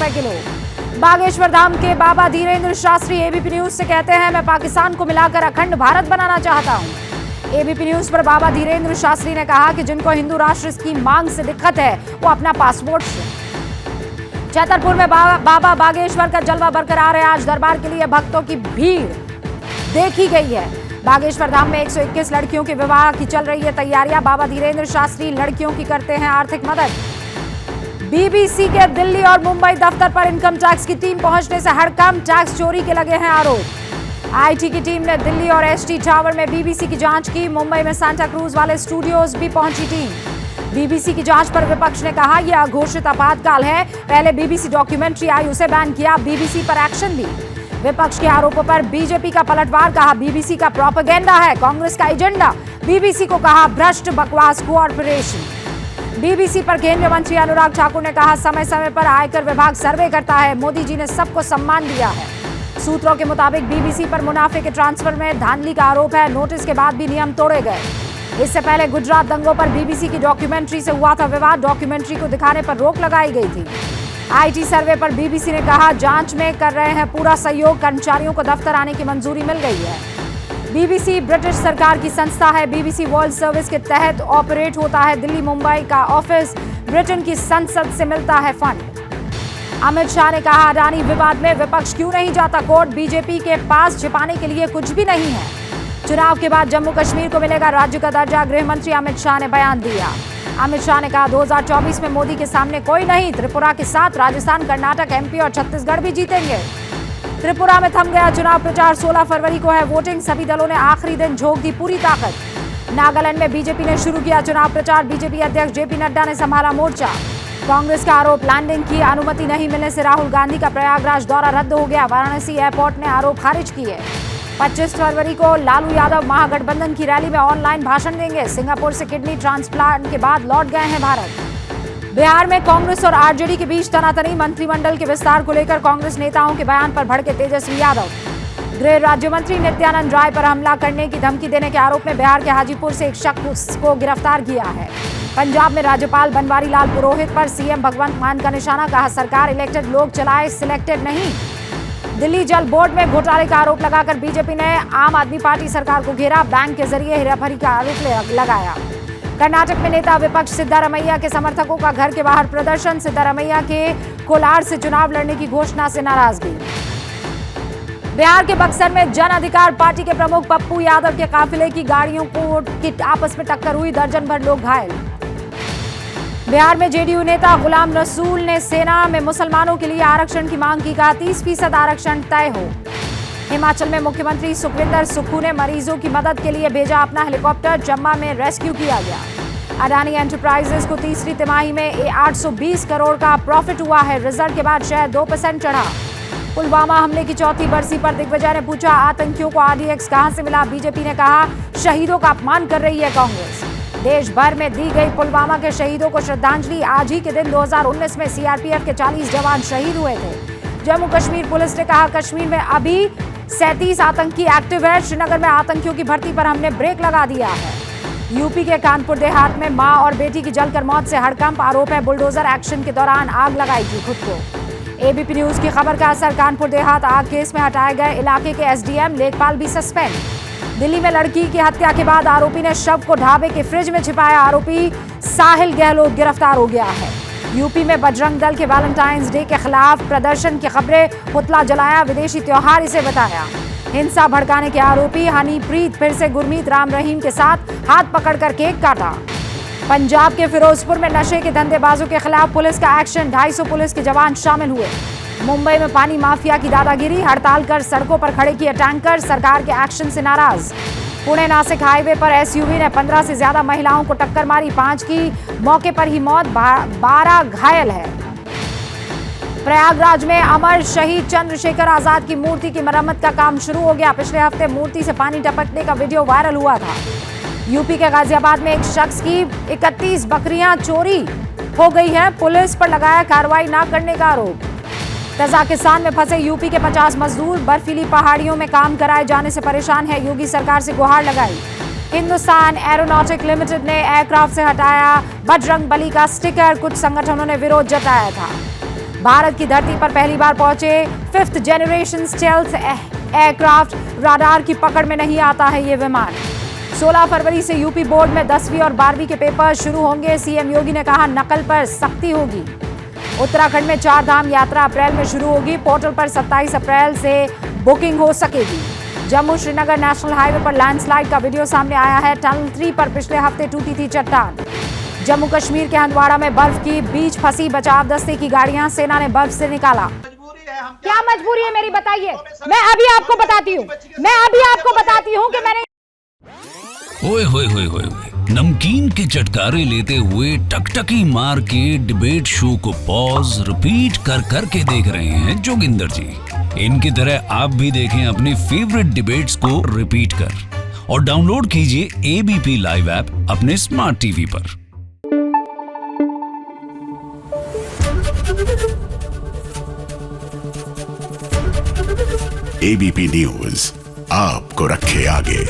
रुपए किलो। बागेश्वर धाम के बाबा Dhirendra Shastri ABP news से कहते हैं, मैं पाकिस्तान को मिलाकर अखंड भारत बनाना चाहता हूं। एबीपी न्यूज पर बाबा धीरेन्द्र शास्त्री ने कहा कि जिनको हिंदू राष्ट्र की मांग से दिक्कत है वो अपना पासपोर्ट छतरपुर में बाबा बागेश्वर का जलवा बरकरार है। आज दरबार के लिए भक्तों की भीड़ देखी गई है। बागेश्वर धाम में 121 लड़कियों के विवाह की चल रही है तैयारियां। बाबा धीरेन्द्र शास्त्री लड़कियों की करते हैं आर्थिक मदद। बीबीसी के दिल्ली और मुंबई दफ्तर पर इनकम टैक्स की टीम पहुंचने से हड़कंप, टैक्स चोरी के लगे हैं आरोप। आईटी की टीम ने दिल्ली और एसटी टावर में बीबीसी की जांच की। मुंबई में सांता क्रूज वाले स्टूडियोज भी पहुंची टीम। बीबीसी की जांच पर विपक्ष ने कहा यह अघोषित आपातकाल है, पहले बीबीसी डॉक्यूमेंट्री आई उसे बैन किया, बीबीसी पर एक्शन ली। विपक्ष के आरोपों पर बीजेपी का पलटवार, कहा बीबीसी का प्रोपेगेंडा है कांग्रेस का एजेंडा। बीबीसी को कहा भ्रष्ट बकवास कॉर्पोरेशन। बीबीसी पर केंद्रीय मंत्री अनुराग ठाकुर ने कहा समय समय पर आयकर विभाग सर्वे करता है, मोदी जी ने सबको सम्मान दिया है। सूत्रों के मुताबिक बीबीसी पर मुनाफे के ट्रांसफर में धांधली का आरोप है, नोटिस के बाद भी नियम तोड़े गए। इससे पहले गुजरात दंगों पर बीबीसी की डॉक्यूमेंट्री से हुआ था विवाद, डॉक्यूमेंट्री को दिखाने पर रोक लगाई गई थी। आईटी सर्वे पर बीबीसी ने कहा जांच में कर रहे हैं पूरा सहयोग, कर्मचारियों को दफ्तर आने की मंजूरी मिल गई है। बीबीसी ब्रिटिश सरकार की संस्था है, बीबीसी वर्ल्ड सर्विस के तहत ऑपरेट होता है। दिल्ली मुंबई का ऑफिस ब्रिटेन की संसद से मिलता है फंड। अमित शाह ने कहा अडानी विवाद में विपक्ष क्यों नहीं जाता कोर्ट, बीजेपी के पास छिपाने के लिए कुछ भी नहीं है। चुनाव के बाद जम्मू कश्मीर को मिलेगा राज्य का दर्जा, गृह मंत्री अमित शाह ने बयान दिया। अमित शाह ने कहा 2024 में मोदी के सामने कोई नहीं, त्रिपुरा के साथ राजस्थान, कर्नाटक, एमपी और छत्तीसगढ़ भी जीतेंगे। त्रिपुरा में थम गया चुनाव प्रचार, 16 फरवरी को है वोटिंग, सभी दलों ने आखिरी दिन झोंक दी पूरी ताकत। नागालैंड में बीजेपी ने शुरू किया चुनाव प्रचार, बीजेपी अध्यक्ष जेपी नड्डा ने संभाला मोर्चा। कांग्रेस का आरोप लैंडिंग की अनुमति नहीं मिलने से राहुल गांधी का प्रयागराज दौरा रद्द हो गया, वाराणसी एयरपोर्ट ने आरोप खारिज किए। 25 फरवरी को लालू यादव महागठबंधन की रैली में ऑनलाइन भाषण देंगे। सिंगापुर से किडनी ट्रांसप्लांट के बाद लौट गए हैं भारत। बिहार में कांग्रेस और आरजेडी के बीच तनातनी, मंत्रिमंडल के विस्तार को लेकर कांग्रेस नेताओं के बयान पर भड़के तेजस्वी यादव। गृह राज्य मंत्री नित्यानंद राय पर हमला करने की धमकी देने के आरोप में बिहार के हाजीपुर से एक शख्स को गिरफ्तार किया है। पंजाब में राज्यपाल बनवारी लाल पुरोहित पर सीएम भगवंत मान का निशाना, कहा सरकार इलेक्टेड लोग चलाए, सिलेक्टेड नहीं। दिल्ली जल बोर्ड में घोटाले का आरोप लगाकर बीजेपी ने आम आदमी पार्टी सरकार को घेरा, बैंक के जरिए हेराफेरी का आरोप लगाया। कर्नाटक में नेता विपक्ष सिद्धारमैया के समर्थकों का घर के बाहर प्रदर्शन, सिद्धारमैया के कोलार से चुनाव लड़ने की घोषणा से नाराजगी। बिहार के बक्सर में जन अधिकार पार्टी के प्रमुख पप्पू यादव के काफिले की गाड़ियों को आपस में टक्कर हुई, दर्जन भर लोग घायल। बिहार में जेडीयू नेता गुलाम रसूल ने सेना में मुसलमानों के लिए आरक्षण की मांग की, कहा 30% आरक्षण तय हो। हिमाचल में मुख्यमंत्री सुखविंदर सुक्खू ने मरीजों की मदद के लिए भेजा अपना हेलीकॉप्टर, चम्बा में रेस्क्यू किया गया। अडानी एंटरप्राइजेज को तीसरी तिमाही में 820 करोड़ का प्रॉफिट हुआ है, रिजल्ट के बाद शेयर 2% चढ़ा। पुलवामा हमले की चौथी बरसी पर दिग्विजय ने पूछा आतंकियों को आरडीएक्स कहां से मिला, बीजेपी ने कहा शहीदों का अपमान कर रही है कांग्रेस। देश भर में दी गई पुलवामा के शहीदों को श्रद्धांजलि, आज ही के दिन 2019 में सीआरपीएफ के 40 जवान शहीद हुए थे। जम्मू कश्मीर पुलिस ने कहा कश्मीर में अभी 37 आतंकी एक्टिव है, श्रीनगर में आतंकियों की भर्ती पर हमने ब्रेक लगा दिया है। यूपी के कानपुर देहात में मां और बेटी की जलकर मौत से हड़कंप, आरोप है बुलडोजर एक्शन के दौरान आग लगाई थी खुद को। एबीपी न्यूज की खबर का असर, कानपुर देहात आग केस में हटाए गए इलाके के एसडीएम, लेखपाल भी सस्पेंड। दिल्ली में लड़की की हत्या के बाद आरोपी ने शव को ढाबे के फ्रिज में छिपाया, आरोपी साहिल गहलोत गिरफ्तार हो गया है। यूपी में बजरंग दल के वैलेंटाइंस डे के खिलाफ प्रदर्शन की खबरें, पुतला जलाया, विदेशी त्योहार इसे बताया। हिंसा भड़काने के आरोपी हनीप्रीत फिर से गुरमीत राम रहीम के साथ हाथ पकड़कर केक काटा। पंजाब के फिरोजपुर में नशे के धंधेबाजों के खिलाफ पुलिस का एक्शन, 250 पुलिस के जवान शामिल हुए। मुंबई में पानी माफिया की दादागिरी, हड़ताल कर सड़कों पर खड़े किए टैंकर, सरकार के एक्शन से नाराज। पुणे नासिक हाईवे पर एसयूवी ने 15 से ज्यादा महिलाओं को टक्कर मारी, 5 की मौके पर ही मौत, 12 घायल है। प्रयागराज में अमर शहीद चंद्रशेखर आजाद की मूर्ति की मरम्मत का काम शुरू हो गया। पिछले हफ्ते मूर्ति से पानी टपकने का वीडियो वायरल हुआ था। यूपी के गाजियाबाद में एक शख्स की 31 बकरियां चोरी हो गई है, पुलिस पर लगाया कार्रवाई न करने का आरोप। तजाकिस्तान में फंसे यूपी के 50 मजदूर बर्फीली पहाड़ियों में काम कराए जाने से परेशान है, योगी सरकार से गुहार लगाई। हिंदुस्तान एरोनॉटिक लिमिटेड ने एयरक्राफ्ट से हटाया बजरंग बली का स्टिकर, कुछ संगठनों ने विरोध जताया था। भारत की धरती पर पहली बार पहुंचे 5th generation stealth aircraft, radar की पकड़ में नहीं आता है ये विमान। 16 फरवरी से यूपी बोर्ड में 10वीं और 12वीं के पेपर शुरू होंगे। सीएम योगी ने कहा नकल पर सख्ती होगी। उत्तराखंड में 4 धाम यात्रा अप्रैल में शुरू होगी। पोर्टल पर 27 अप्रैल से बुकिंग हो सकेगी। जम्मू श्रीनगर नेशनल हाईवे पर लैंडस्लाइड का वीडियो सामने आया है। टनल 3 पर पिछले हफ्ते टूटी थी चट्टान। जम्मू कश्मीर के हंदवाड़ा में बर्फ की बीच फंसी बचाव दस्ते की गाड़ियां सेना ने बर्फ से निकाला। क्या मजबूरी है मेरी बताइए? मैं अभी आपको बताती हूँ कि मैंने ओए होए होए होए नमकीन के चटकारे लेते हुए टकटकी मार के डिबेट शो को पॉज रिपीट कर करके देख रहे हैं जोगिंदर जी। इनकी तरह आप भी देखें अपने फेवरेट डिबेट्स को रिपीट कर और डाउनलोड कीजिए एबीपी लाइव ऐप अपने स्मार्ट टीवी पर। एबीपी न्यूज आपको रखे आगे।